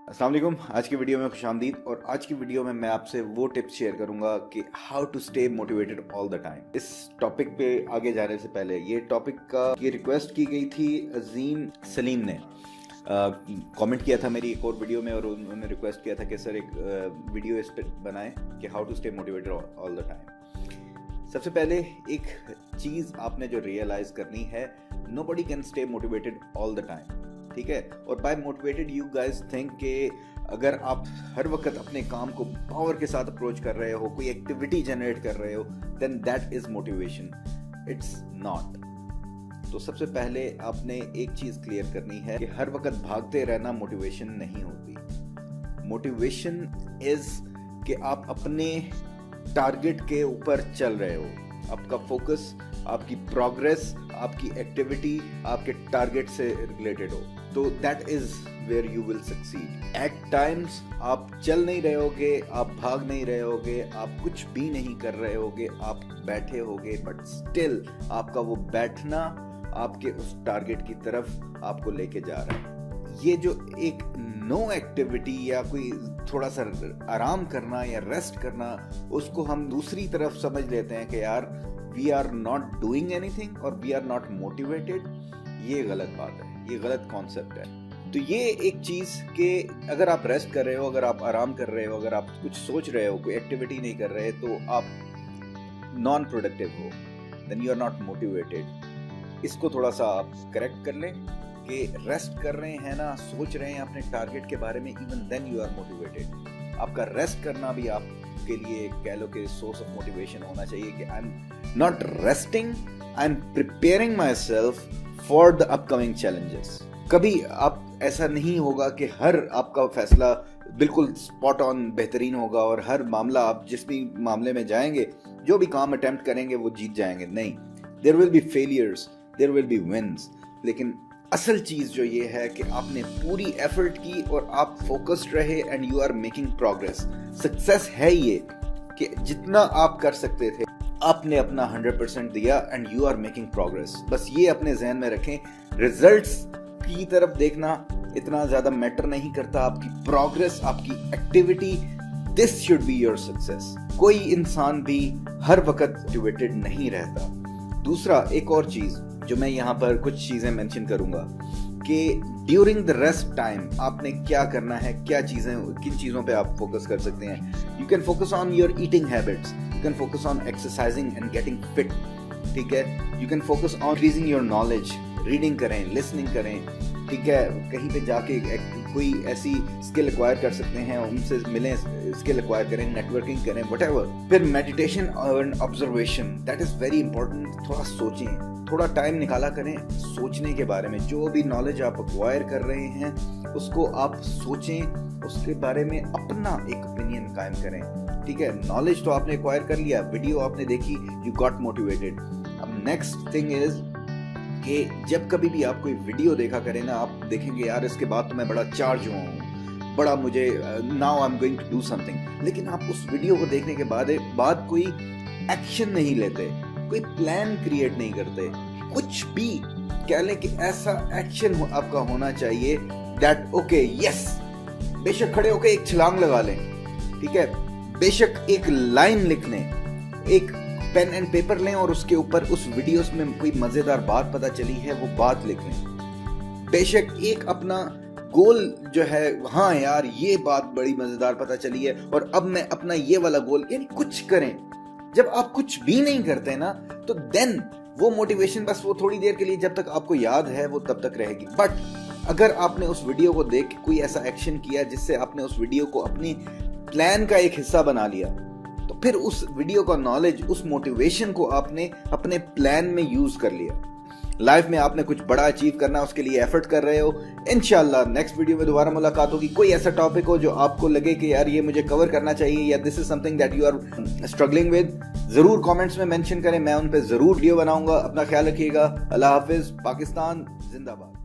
अस्सलाम वालेकुम। आज की वीडियो में खुशामदीद। और आज की वीडियो में मैं आपसे वो टिप्स शेयर करूंगा कि how to stay motivated all the time. इस टॉपिक पे आगे जाने से पहले ये टॉपिक का ये रिक्वेस्ट की गई थी अजीम सलीम ने कमेंट किया था मेरी एक और वीडियो में, और उन्होंने रिक्वेस्ट किया था कि सर एक वीडियो इस पर बनाएं कि how to stay motivated all the time. सबसे पहले एक चीज़ आपने जो रियलाइज करनी है, nobody can stay motivated all the time, ठीक है। और by motivated you guys think कि अगर आप हर वक्त अपने काम को पावर के साथ अप्रोच कर रहे हो, कोई एक्टिविटी जनरेट कर रहे हो, then that is motivation. It's not. तो सबसे पहले आपने एक चीज क्लियर करनी है कि हर वक्त भागते रहना मोटिवेशन नहीं होती। मोटिवेशन इज कि आप अपने टारगेट के ऊपर चल रहे हो, आपका फोकस, आपकी प्रोग्रेस, आपकी एक्टिविटी आपके टारगेट से रिलेटेड हो, तो that is where you will succeed. At times आप चल नहीं रहे होगे, आप भाग नहीं रहे होगे, आप कुछ भी नहीं कर रहे होगे, आप बैठे होगे, बट स्टिल आपका वो बैठना आपके उस टारगेट की तरफ आपको लेके जा रहा है। ये जो एक नो एक्टिविटी या कोई थोड़ा सा आराम करना या रेस्ट करना, उसको हम दूसरी तरफ समझ लेते हैं कि यार we are not doing anything और वी आर नॉट मोटिवेटेड। ये गलत बात है, ये गलत कॉन्सेप्ट है। तो ये एक चीज कि अगर आप रेस्ट कर रहे हो, अगर आप आराम कर रहे हो, अगर आप कुछ सोच रहे हो, कोई एक्टिविटी नहीं कर रहे, तो आप नॉन प्रोडक्टिव हो, then you are not motivated. इसको थोड़ा सा आप करेक्ट कर लें कि रेस्ट कर रहे हैं ना, सोच रहे हैं अपने टारगेट के बारे में, even then you are motivated. आपका रेस्ट करना भी आपके लिए कह लो कि सोर्स ऑफ मोटिवेशन होना चाहिए कि I am not resting, I am preparing my self for the upcoming challenges. कभी आप ऐसा नहीं होगा कि हर आपका फैसला बिल्कुल स्पॉट ऑन बेहतरीन होगा और हर मामला आप जिस भी मामले में जाएंगे, जो भी काम अटेम्प्ट करेंगे वो जीत जाएंगे। नहीं, there will be failures, there will be wins. लेकिन असल चीज जो ये है कि आपने पूरी एफर्ट की और आप फोकस्ड रहे and you are making progress. Success है ये कि जितना आप कर सकते थे आपने अपना 100% दिया and you are making progress. बस ये अपने जहन में रखें, रिजल्ट्स की तरफ देखना इतना ज्यादा मैटर नहीं करता, आपकी प्रोग्रेस, आपकी activity, this should be your success. कोई इंसान भी हर वक्त मोटिवेटेड नहीं रहता। दूसरा एक और चीज जो मैं यहाँ पर कुछ चीजें मेंशन करूंगा कि ड्यूरिंग द रेस्ट टाइम आपने क्या करना है, क्या चीजें, किन चीजों पे आप फोकस कर सकते हैं। You can focus on your eating habits, you can focus on exercising and getting fit, ठीक है। You can focus on increasing your knowledge, reading करें, लिसनिंग करें, ठीक है। कहीं पे जाके कोई ऐसी स्किल एक्वायर कर सकते हैं, उनसे मिलें, स्किल एक्वायर करें, नेटवर्किंग करें, व्हाटएवर। फिर मेडिटेशन और observation, that is very important. थोड़ा सोचें, थोड़ा टाइम निकाला करें सोचने के बारे में। जो भी नॉलेज आप एक्वायर कर रहे हैं उसको आप सोचें, उसके बारे में अपना एक ओपिनियन कायम करें, ठीक है। नॉलेज तो आपने एक्वायर कर लिया, वीडियो आपने देखी, यू गॉट मोटिवेटेड। अब नेक्स्ट थिंग इज कि जब कभी भी आप कोई वीडियो देखा करें ना, आप देखेंगे यार इसके बाद तो मैं बड़ा चार्ज हुआ हूँ, बड़ा मुझे now I am going to do something. लेकिन आप उस वीडियो को देखने के बाद कोई एक्शन नहीं लेते, कोई प्लान क्रिएट नहीं करते, कुछ भी कह लें कि ऐसा एक्शन आपका होना चाहिए दैट ओके यस, बेशक खड़े होके एक छलांग लगा लें, ठीक है, बेशक एक लाइन लिख लें, एक पेन एंड पेपर लें और उसके ऊपर उस वीडियोस में कोई मजेदार बात पता चली है वो बात लिख लें, बेशक एक अपना गोल जो है, हाँ यार ये बात बड़ी मजेदार पता चली है और अब मैं अपना ये वाला गोल, यानी कुछ करें। जब आप कुछ भी नहीं करते ना, तो देन वो मोटिवेशन बस वो थोड़ी देर के लिए, जब तक आपको याद है वो तब तक रहेगी। बट अगर आपने उस वीडियो को देख के कोई ऐसा एक्शन किया जिससे आपने उस वीडियो को अपनी प्लान का एक हिस्सा बना लिया, तो फिर उस वीडियो का नॉलेज, उस मोटिवेशन को आपने अपने प्लान में यूज कर लिया। लाइफ में आपने कुछ बड़ा अचीव करना, उसके लिए एफर्ट कर रहे हो। इंशाल्लाह नेक्स्ट वीडियो में दोबारा मुलाकात होगी। कोई ऐसा टॉपिक हो जो आपको लगे कि यार ये मुझे कवर करना चाहिए या this is something that you are struggling with, जरूर कमेंट्स में मेंशन करें, मैं उन पे जरूर वीडियो बनाऊंगा। अपना ख्याल रखिएगा। अल्लाह हाफिज। पाकिस्तान जिंदाबाद।